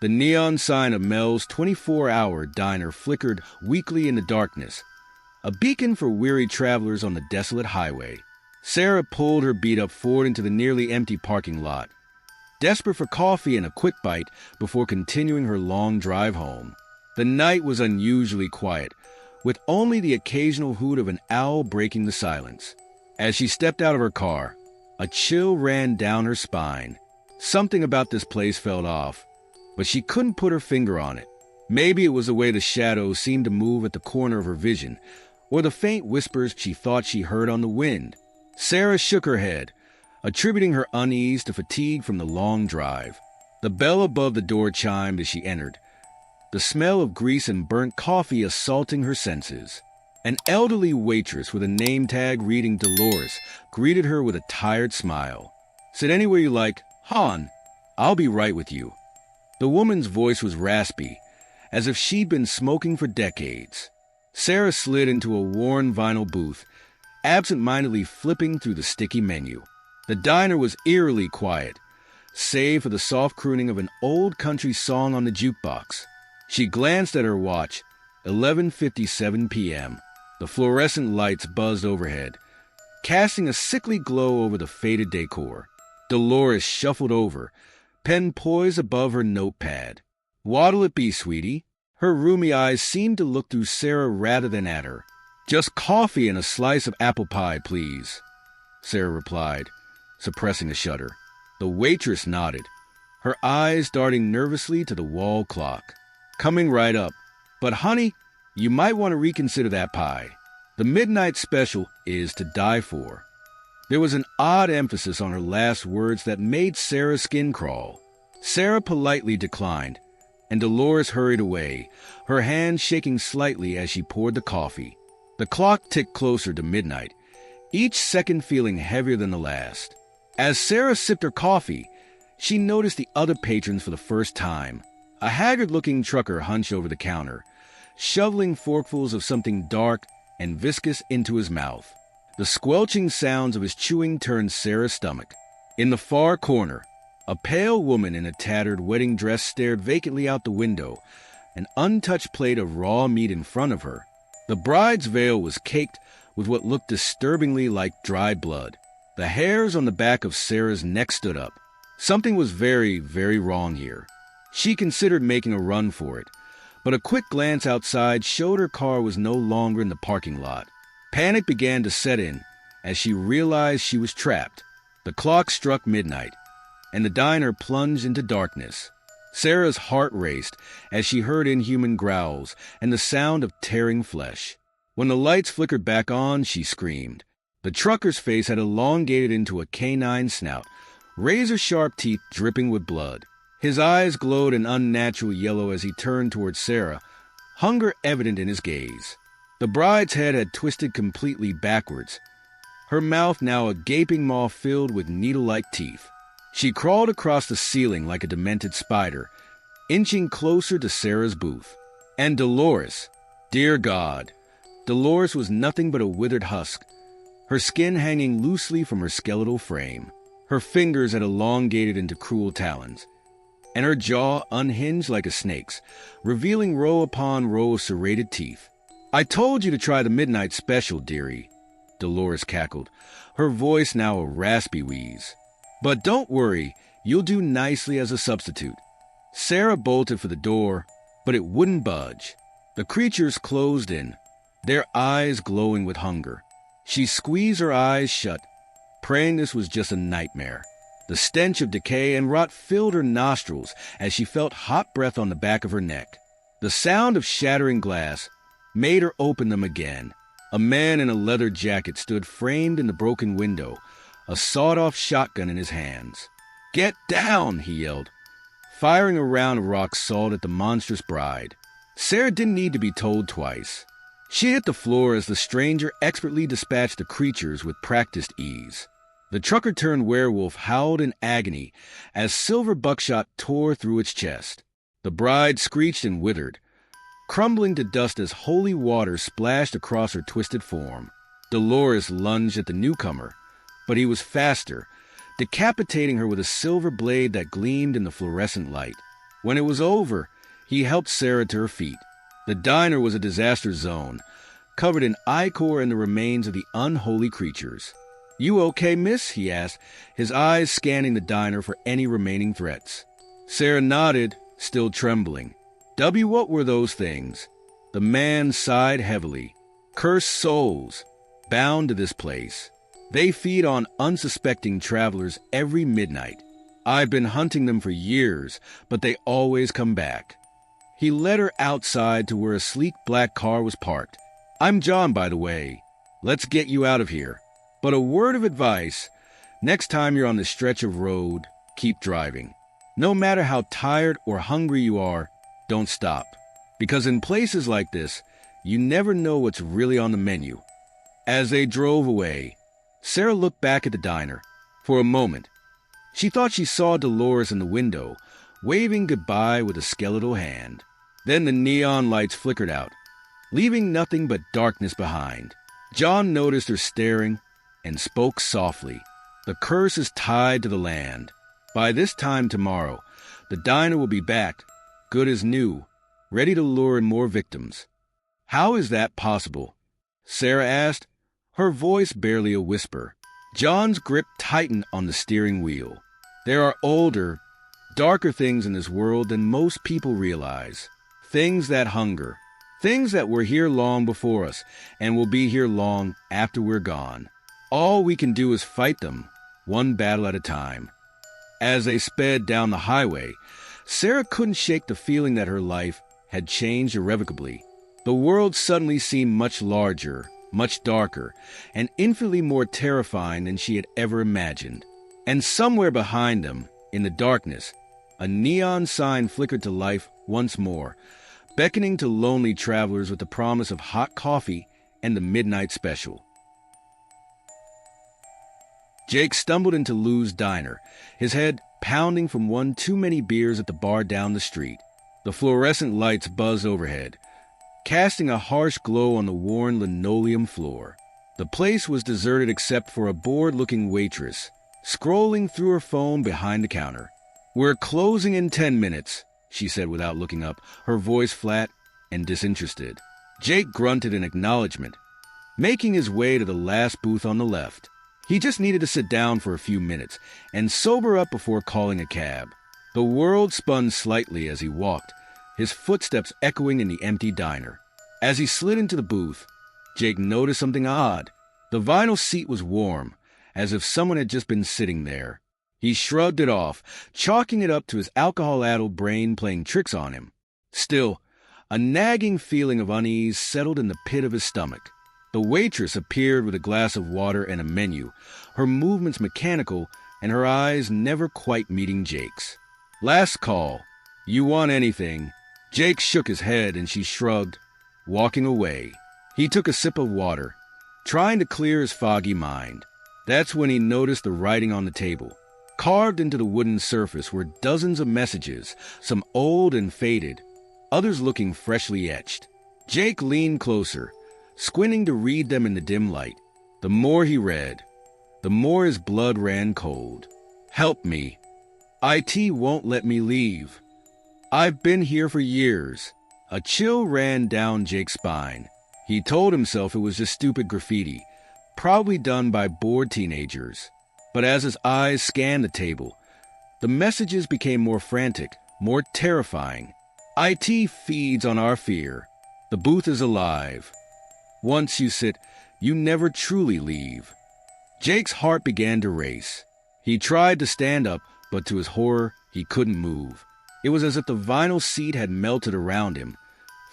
The neon sign of Mel's 24-hour diner flickered weakly in the darkness, a beacon for weary travelers on the desolate highway. Sarah pulled her beat-up Ford into the nearly empty parking lot, desperate for coffee and a quick bite before continuing her long drive home. The night was unusually quiet, with only the occasional hoot of an owl breaking the silence. As she stepped out of her car, a chill ran down her spine. Something about this place felt off, but she couldn't put her finger on it. Maybe it was the way the shadows seemed to move at the corner of her vision, or the faint whispers she thought she heard on the wind. Sarah shook her head, attributing her unease to fatigue from the long drive. The bell above the door chimed as she entered, the smell of grease and burnt coffee assaulting her senses. An elderly waitress with a name tag reading Dolores greeted her with a tired smile. "Sit anywhere you like, hon. I'll be right with you." The woman's voice was raspy, as if she'd been smoking for decades. Sarah slid into a worn vinyl booth, absent-mindedly flipping through the sticky menu. The diner was eerily quiet, save for the soft crooning of an old country song on the jukebox. She glanced at her watch, 11:57 p.m. The fluorescent lights buzzed overhead, casting a sickly glow over the faded decor. Dolores shuffled over, pen poised above her notepad. "What'll it be, sweetie?" Her roomy eyes seemed to look through Sarah rather than at her. "Just coffee and a slice of apple pie, please," Sarah replied, suppressing a shudder. The waitress nodded, her eyes darting nervously to the wall clock. "Coming right up. But honey, you might want to reconsider that pie. The midnight special is to die for." There was an odd emphasis on her last words that made Sarah's skin crawl. Sarah politely declined, and Dolores hurried away, her hand shaking slightly as she poured the coffee. The clock ticked closer to midnight, each second feeling heavier than the last. As Sarah sipped her coffee, she noticed the other patrons for the first time. A haggard-looking trucker hunched over the counter, shoveling forkfuls of something dark and viscous into his mouth. The squelching sounds of his chewing turned Sarah's stomach. In the far corner, a pale woman in a tattered wedding dress stared vacantly out the window, an untouched plate of raw meat in front of her. The bride's veil was caked with what looked disturbingly like dried blood. The hairs on the back of Sarah's neck stood up. Something was very, very wrong here. She considered making a run for it, but a quick glance outside showed her car was no longer in the parking lot. Panic began to set in as she realized she was trapped. The clock struck midnight, and the diner plunged into darkness. Sarah's heart raced as she heard inhuman growls and the sound of tearing flesh. When the lights flickered back on, she screamed. The trucker's face had elongated into a canine snout, razor-sharp teeth dripping with blood. His eyes glowed an unnatural yellow as he turned toward Sarah, hunger evident in his gaze. The bride's head had twisted completely backwards, her mouth now a gaping maw filled with needle-like teeth. She crawled across the ceiling like a demented spider, inching closer to Sarah's booth. And Dolores, dear God, Dolores was nothing but a withered husk, her skin hanging loosely from her skeletal frame. Her fingers had elongated into cruel talons, and her jaw unhinged like a snake's, revealing row upon row of serrated teeth. "I told you to try the midnight special, dearie," Dolores cackled, her voice now a raspy wheeze. "But don't worry, you'll do nicely as a substitute." Sarah bolted for the door, but it wouldn't budge. The creatures closed in, their eyes glowing with hunger. She squeezed her eyes shut, praying this was just a nightmare. The stench of decay and rot filled her nostrils as she felt hot breath on the back of her neck. The sound of shattering glass made her open them again. A man in a leather jacket stood framed in the broken window, a sawed-off shotgun in his hands. "Get down!" he yelled, firing a round of rock salt at the monstrous bride. Sarah didn't need to be told twice. She hit the floor as the stranger expertly dispatched the creatures with practiced ease. The trucker-turned-werewolf howled in agony as silver buckshot tore through its chest. The bride screeched and withered, crumbling to dust as holy water splashed across her twisted form. Dolores lunged at the newcomer, but he was faster, decapitating her with a silver blade that gleamed in the fluorescent light. When it was over, he helped Sarah to her feet. The diner was a disaster zone, covered in ichor and the remains of the unholy creatures. "You okay, miss?" he asked, his eyes scanning the diner for any remaining threats. Sarah nodded, still trembling. What were those things?" The man sighed heavily. "Cursed souls, bound to this place. They feed on unsuspecting travelers every midnight. I've been hunting them for years, but they always come back." He led her outside to where a sleek black car was parked. "I'm John, by the way. Let's get you out of here. But a word of advice, next time you're on this stretch of road, keep driving. No matter how tired or hungry you are, don't stop. Because in places like this, you never know what's really on the menu." As they drove away, Sarah looked back at the diner. For a moment, she thought she saw Dolores in the window, waving goodbye with a skeletal hand. Then the neon lights flickered out, leaving nothing but darkness behind. John noticed her staring and spoke softly. "The curse is tied to the land. By this time tomorrow, the diner will be back, good as new, ready to lure in more victims." "How is that possible?" Sarah asked, her voice barely a whisper. John's grip tightened on the steering wheel. "There are older, darker things in this world than most people realize. Things that hunger. Things that were here long before us and will be here long after we're gone. All we can do is fight them, one battle at a time." As they sped down the highway, Sarah couldn't shake the feeling that her life had changed irrevocably. The world suddenly seemed much larger, much darker, and infinitely more terrifying than she had ever imagined. And somewhere behind them, in the darkness, a neon sign flickered to life once more, beckoning to lonely travelers with the promise of hot coffee and the midnight special. Jake stumbled into Lou's diner, his head pounding from one too many beers at the bar down the street. The fluorescent lights buzzed overhead, casting a harsh glow on the worn linoleum floor. The place was deserted except for a bored-looking waitress, scrolling through her phone behind the counter. "We're closing in 10 minutes, she said without looking up, her voice flat and disinterested. Jake grunted in acknowledgement, making his way to the last booth on the left. He just needed to sit down for a few minutes and sober up before calling a cab. The world spun slightly as he walked, his footsteps echoing in the empty diner. As he slid into the booth, Jake noticed something odd. The vinyl seat was warm, as if someone had just been sitting there. He shrugged it off, chalking it up to his alcohol-addled brain playing tricks on him. Still, a nagging feeling of unease settled in the pit of his stomach. The waitress appeared with a glass of water and a menu, her movements mechanical and her eyes never quite meeting Jake's. "Last call. You want anything?" Jake shook his head and she shrugged, walking away. He took a sip of water, trying to clear his foggy mind. That's when he noticed the writing on the table. Carved into the wooden surface were dozens of messages, some old and faded, others looking freshly etched. Jake leaned closer, squinting to read them in the dim light. The more he read, the more his blood ran cold. "Help me. IT won't let me leave. I've been here for years." A chill ran down Jake's spine. He told himself it was just stupid graffiti, probably done by bored teenagers. But as his eyes scanned the table, the messages became more frantic, more terrifying. "IT feeds on our fear. The booth is alive. Once you sit, you never truly leave." Jake's heart began to race. He tried to stand up, but to his horror, he couldn't move. It was as if the vinyl seat had melted around him,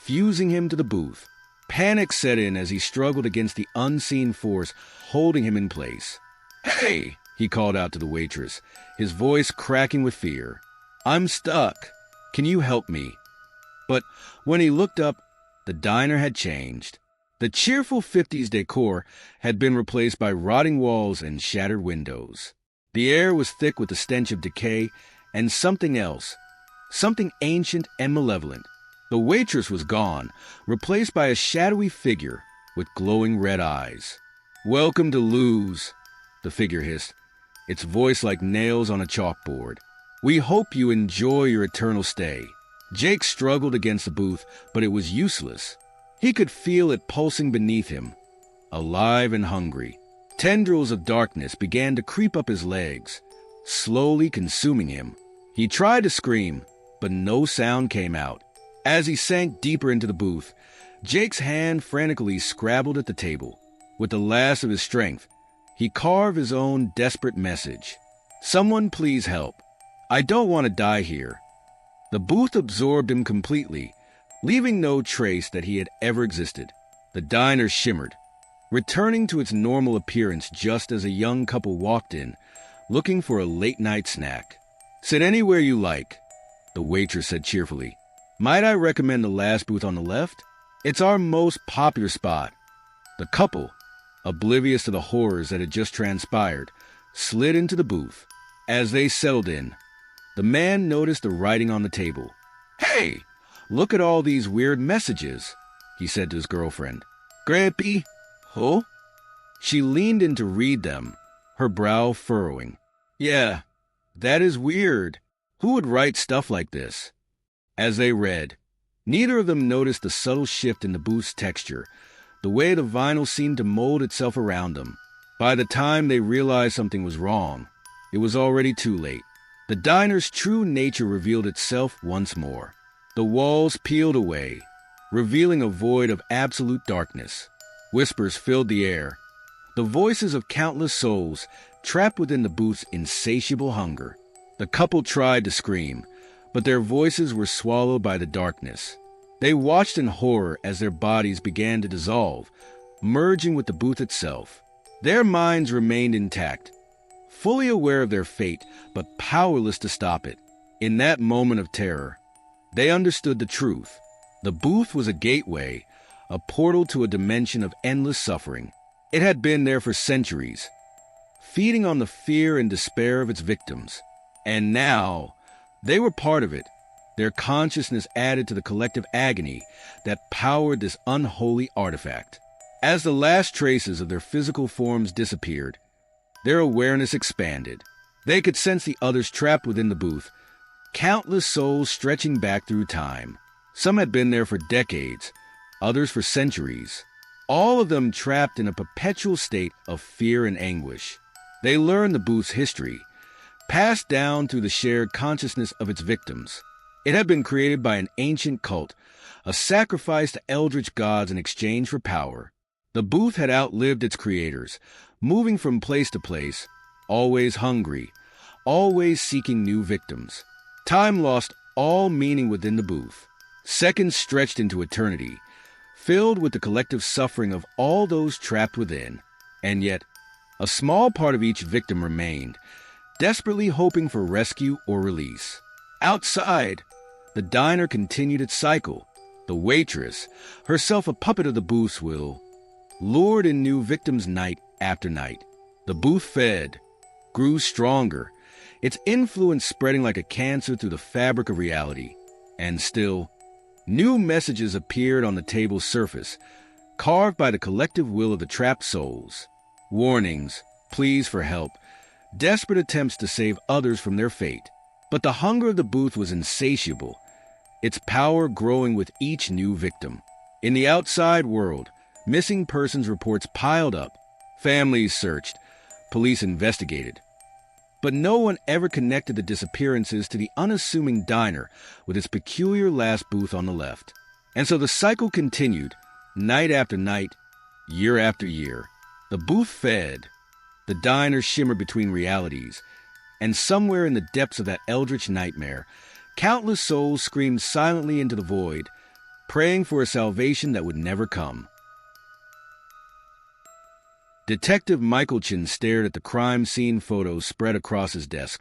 fusing him to the booth. Panic set in as he struggled against the unseen force holding him in place. "Hey!" he called out to the waitress, his voice cracking with fear. "I'm stuck. Can you help me?" But when he looked up, the diner had changed. The cheerful 50s decor had been replaced by rotting walls and shattered windows. The air was thick with the stench of decay and something else, something ancient and malevolent. The waitress was gone, replaced by a shadowy figure with glowing red eyes. "Welcome to Lou's," the figure hissed, its voice like nails on a chalkboard. We hope you enjoy your eternal stay. Jake struggled against the booth, but it was useless. He could feel it pulsing beneath him, alive and hungry. Tendrils of darkness began to creep up his legs, slowly consuming him. He tried to scream, but no sound came out. As he sank deeper into the booth, Jake's hand frantically scrabbled at the table. With the last of his strength, he carved his own desperate message. "Someone please help. I don't want to die here." The booth absorbed him completely, leaving no trace that he had ever existed. The diner shimmered, returning to its normal appearance just as a young couple walked in, looking for a late-night snack. "Sit anywhere you like," the waitress said cheerfully. "Might I recommend the last booth on the left? It's our most popular spot." The couple, oblivious to the horrors that had just transpired, slid into the booth. As they settled in, the man noticed the writing on the table. "Hey, look at all these weird messages," he said to his girlfriend. "Grampy, huh?" She leaned in to read them, her brow furrowing. "Yeah, that is weird. Who would write stuff like this?" As they read, neither of them noticed the subtle shift in the booth's texture, the way the vinyl seemed to mold itself around them. By the time they realized something was wrong, it was already too late. The diner's true nature revealed itself once more. The walls peeled away, revealing a void of absolute darkness. Whispers filled the air, the voices of countless souls trapped within the booth's insatiable hunger. The couple tried to scream, but their voices were swallowed by the darkness. They watched in horror as their bodies began to dissolve, merging with the booth itself. Their minds remained intact, fully aware of their fate, but powerless to stop it. In that moment of terror, they understood the truth. The booth was a gateway, a portal to a dimension of endless suffering. It had been there for centuries, feeding on the fear and despair of its victims. And now, they were part of it, their consciousness added to the collective agony that powered this unholy artifact. As the last traces of their physical forms disappeared, their awareness expanded. They could sense the others trapped within the booth, countless souls stretching back through time. Some had been there for decades, others for centuries, all of them trapped in a perpetual state of fear and anguish. They learned the booth's history, passed down through the shared consciousness of its victims. It had been created by an ancient cult, a sacrifice to eldritch gods in exchange for power. The booth had outlived its creators, moving from place to place, always hungry, always seeking new victims. Time lost all meaning within the booth. Seconds stretched into eternity, filled with the collective suffering of all those trapped within. And yet, a small part of each victim remained, desperately hoping for rescue or release. Outside, the diner continued its cycle. The waitress, herself a puppet of the booth's will, lured in new victims night after night. The booth fed, grew stronger, its influence spreading like a cancer through the fabric of reality. And still, new messages appeared on the table's surface, carved by the collective will of the trapped souls. Warnings, pleas for help, desperate attempts to save others from their fate. But the hunger of the booth was insatiable, its power growing with each new victim. In the outside world, missing persons reports piled up, families searched, police investigated. But no one ever connected the disappearances to the unassuming diner with its peculiar last booth on the left. And so the cycle continued, night after night, year after year. The booth fed, the diner shimmered between realities, and somewhere in the depths of that eldritch nightmare, countless souls screamed silently into the void, praying for a salvation that would never come. Detective Michaelchin stared at the crime scene photos spread across his desk,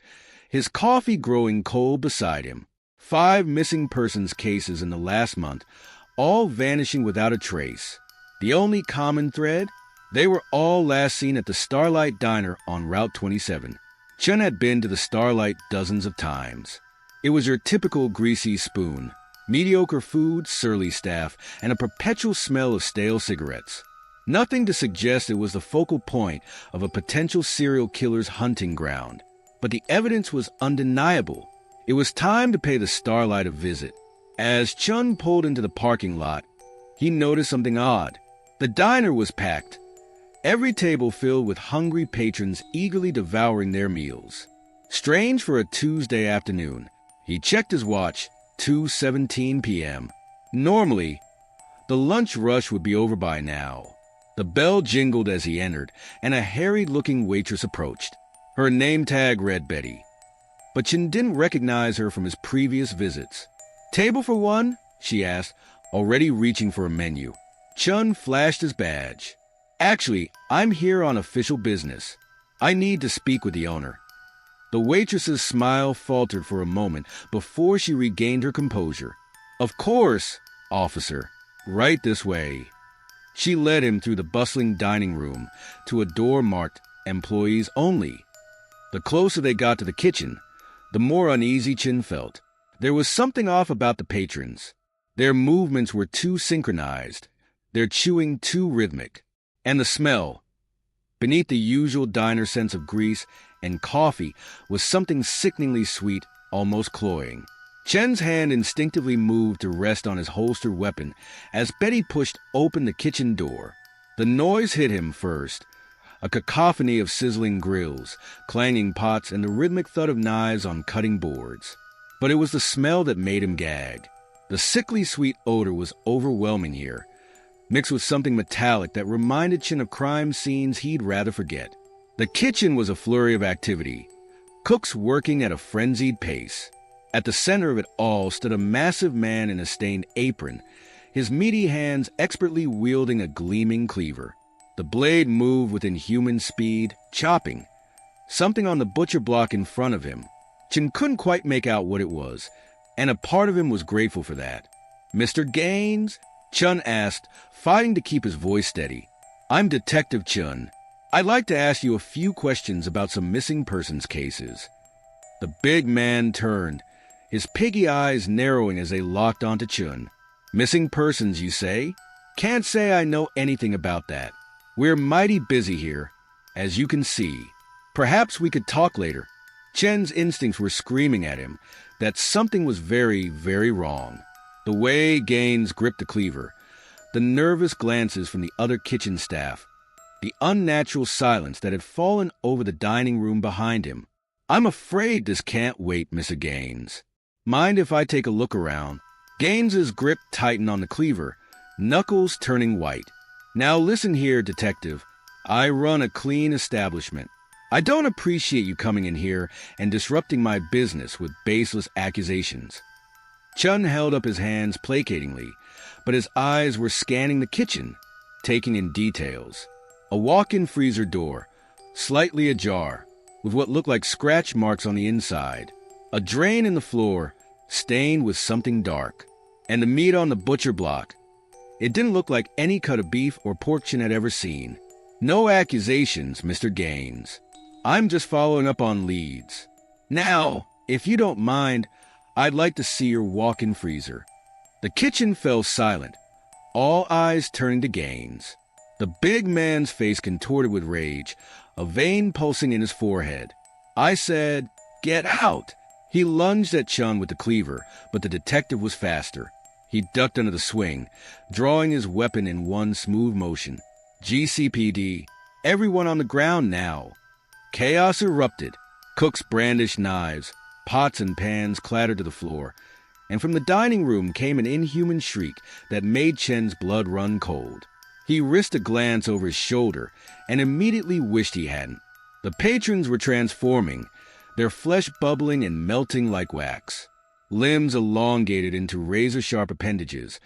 his coffee growing cold beside him. 5 missing persons cases in the last month, all vanishing without a trace. The only common thread? They were all last seen at the Starlight Diner on Route 27. Chun had been to the Starlight dozens of times. It was your typical greasy spoon, mediocre food, surly staff, and a perpetual smell of stale cigarettes. Nothing to suggest it was the focal point of a potential serial killer's hunting ground. But the evidence was undeniable. It was time to pay the Starlight a visit. As Chun pulled into the parking lot, he noticed something odd. The diner was packed, every table filled with hungry patrons eagerly devouring their meals. Strange for a Tuesday afternoon. He checked his watch, 2:17 p.m. Normally, the lunch rush would be over by now. The bell jingled as he entered, and a harried-looking waitress approached. Her name tag read Betty, but Chin didn't recognize her from his previous visits. "Table for one?" she asked, already reaching for a menu. Chun flashed his badge. "Actually, I'm here on official business. I need to speak with the owner." The waitress's smile faltered for a moment before she regained her composure. "Of course, officer. Right this way." She led him through the bustling dining room to a door marked "Employees Only." The closer they got to the kitchen, the more uneasy Chin felt. There was something off about the patrons. Their movements were too synchronized, their chewing too rhythmic. And the smell, beneath the usual diner sense of grease and coffee, was something sickeningly sweet, almost cloying. Chen's hand instinctively moved to rest on his holstered weapon as Betty pushed open the kitchen door. The noise hit him first, a cacophony of sizzling grills, clanging pots, and the rhythmic thud of knives on cutting boards. But it was the smell that made him gag. The sickly sweet odor was overwhelming here, mixed with something metallic that reminded Chin of crime scenes he'd rather forget. The kitchen was a flurry of activity, cooks working at a frenzied pace. At the center of it all stood a massive man in a stained apron, his meaty hands expertly wielding a gleaming cleaver. The blade moved with inhuman speed, chopping something on the butcher block in front of him. Chin couldn't quite make out what it was, and a part of him was grateful for that. "Mr. Gaines?" Chun asked, fighting to keep his voice steady. "I'm Detective Chun. I'd like to ask you a few questions about some missing persons cases." The big man turned, his piggy eyes narrowing as they locked onto Chun. "Missing persons, you say? Can't say I know anything about that. We're mighty busy here, as you can see. Perhaps we could talk later." Chen's instincts were screaming at him that something was very, very wrong. The way Gaines gripped the cleaver, the nervous glances from the other kitchen staff, the unnatural silence that had fallen over the dining room behind him. "I'm afraid this can't wait, Mr. Gaines. Mind if I take a look around?" Gaines's grip tightened on the cleaver, knuckles turning white. "Now listen here, detective. I run a clean establishment. I don't appreciate you coming in here and disrupting my business with baseless accusations." Chun held up his hands placatingly, but his eyes were scanning the kitchen, taking in details. A walk-in freezer door, slightly ajar, with what looked like scratch marks on the inside. A drain in the floor, stained with something dark. And the meat on the butcher block. It didn't look like any cut of beef or pork Chin had ever seen. "No accusations, Mr. Gaines. I'm just following up on leads. Now, if you don't mind, I'd like to see your walk-in freezer." The kitchen fell silent, all eyes turning to Gaines. The big man's face contorted with rage, a vein pulsing in his forehead. "I said, get out!" He lunged at Chun with the cleaver, but the detective was faster. He ducked under the swing, drawing his weapon in one smooth motion. GCPD, everyone on the ground now. Chaos erupted. Cooks brandished knives, pots and pans clattered to the floor, and from the dining room came an inhuman shriek that made Chen's blood run cold. He risked a glance over his shoulder and immediately wished he hadn't. The patrons were transforming, their flesh bubbling and melting like wax. Limbs elongated into razor-sharp appendages,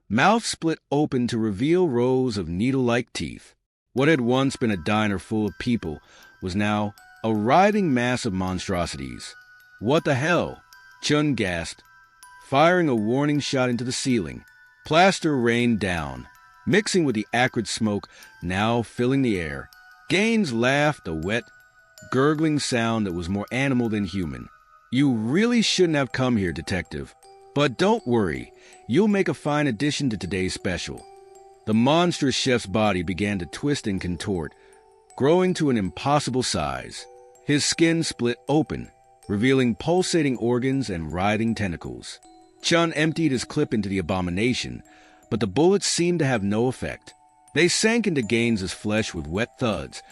mouths split open to reveal rows of needle-like teeth. What had once been a diner full of people was now a writhing mass of monstrosities. "What the hell?" Chun gasped, firing a warning shot into the ceiling. Plaster rained down, mixing with the acrid smoke now filling the air. Gaines laughed, a wet, gurgling sound that was more animal than human. "You really shouldn't have come here, detective. But don't worry, you'll make a fine addition to today's special." The monstrous chef's body began to twist and contort, growing to an impossible size. His skin split open, revealing pulsating organs and writhing tentacles. Chun emptied his clip into the abomination, but the bullets seemed to have no effect. They sank into Gaines's flesh with wet thuds,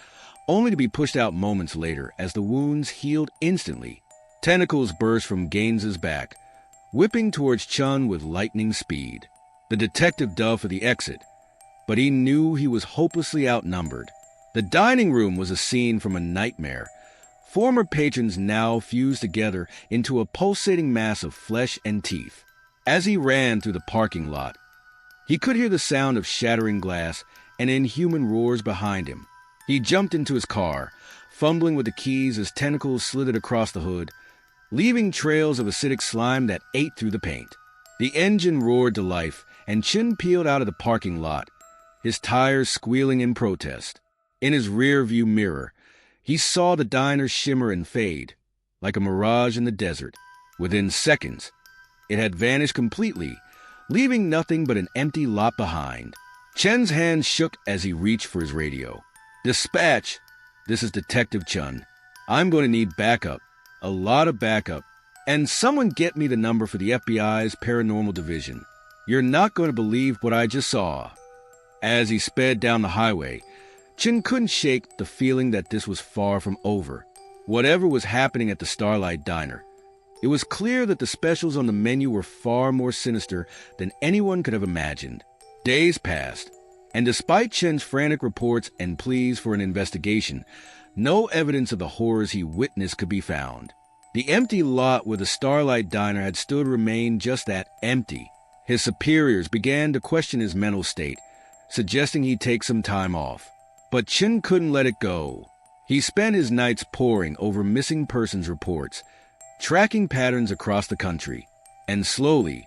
only to be pushed out moments later as the wounds healed instantly. Tentacles burst from Gaines's back, whipping towards Chun with lightning speed. The detective dove for the exit, but he knew he was hopelessly outnumbered. The dining room was a scene from a nightmare. Former patrons now fused together into a pulsating mass of flesh and teeth. As he ran through the parking lot, he could hear the sound of shattering glass and inhuman roars behind him. He jumped into his car, fumbling with the keys as tentacles slithered across the hood, leaving trails of acidic slime that ate through the paint. The engine roared to life, and Chin peeled out of the parking lot, his tires squealing in protest. In his rear-view mirror, he saw the diner shimmer and fade, like a mirage in the desert. Within seconds, it had vanished completely, leaving nothing but an empty lot behind. Chen's hand shook as he reached for his radio. "Dispatch! This is Detective Chun. I'm going to need backup. A lot of backup. And someone get me the number for the FBI's paranormal division. You're not going to believe what I just saw." As he sped down the highway, Chin couldn't shake the feeling that this was far from over. Whatever was happening at the Starlight Diner, it was clear that the specials on the menu were far more sinister than anyone could have imagined. Days passed, and despite Chin's frantic reports and pleas for an investigation, no evidence of the horrors he witnessed could be found. The empty lot where the Starlight Diner had stood remained just that, empty. His superiors began to question his mental state, suggesting he take some time off. But Chin couldn't let it go. He spent his nights poring over missing persons reports, tracking patterns across the country. And slowly,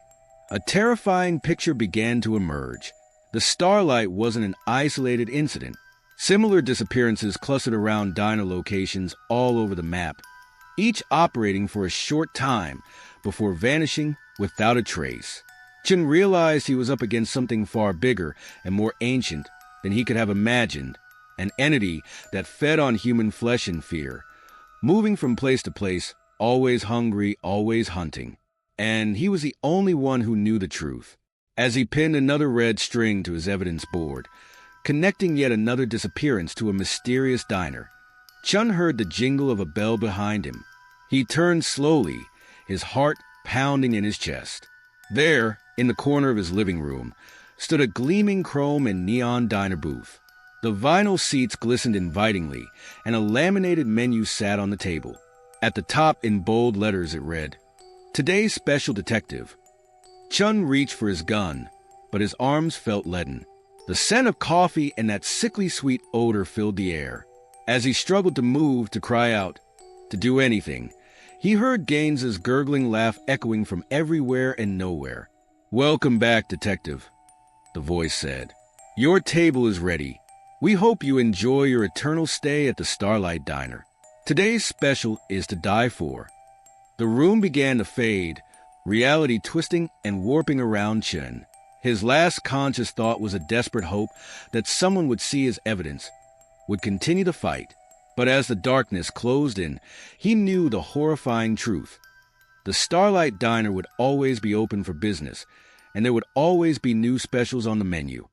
a terrifying picture began to emerge. The Starlight wasn't an isolated incident. Similar disappearances clustered around diner locations all over the map, each operating for a short time before vanishing without a trace. Chin realized he was up against something far bigger and more ancient than he could have imagined, an entity that fed on human flesh and fear, moving from place to place, always hungry, always hunting. And he was the only one who knew the truth. As he pinned another red string to his evidence board, connecting yet another disappearance to a mysterious diner, Chun heard the jingle of a bell behind him. He turned slowly, his heart pounding in his chest. There, in the corner of his living room, stood a gleaming chrome and neon diner booth. The vinyl seats glistened invitingly, and a laminated menu sat on the table. At the top, in bold letters, it read, "Today's Special Detective." Chun reached for his gun, but his arms felt leaden. The scent of coffee and that sickly sweet odor filled the air. As he struggled to move, to cry out, to do anything, he heard Gaines's gurgling laugh echoing from everywhere and nowhere. "Welcome back, Detective," the voice said. "Your table is ready. We hope you enjoy your eternal stay at the Starlight Diner. Today's special is to die for." The room began to fade, reality twisting and warping around Chin. His last conscious thought was a desperate hope that someone would see his evidence, would continue the fight. But as the darkness closed in, he knew the horrifying truth. The Starlight Diner would always be open for business, and there would always be new specials on the menu.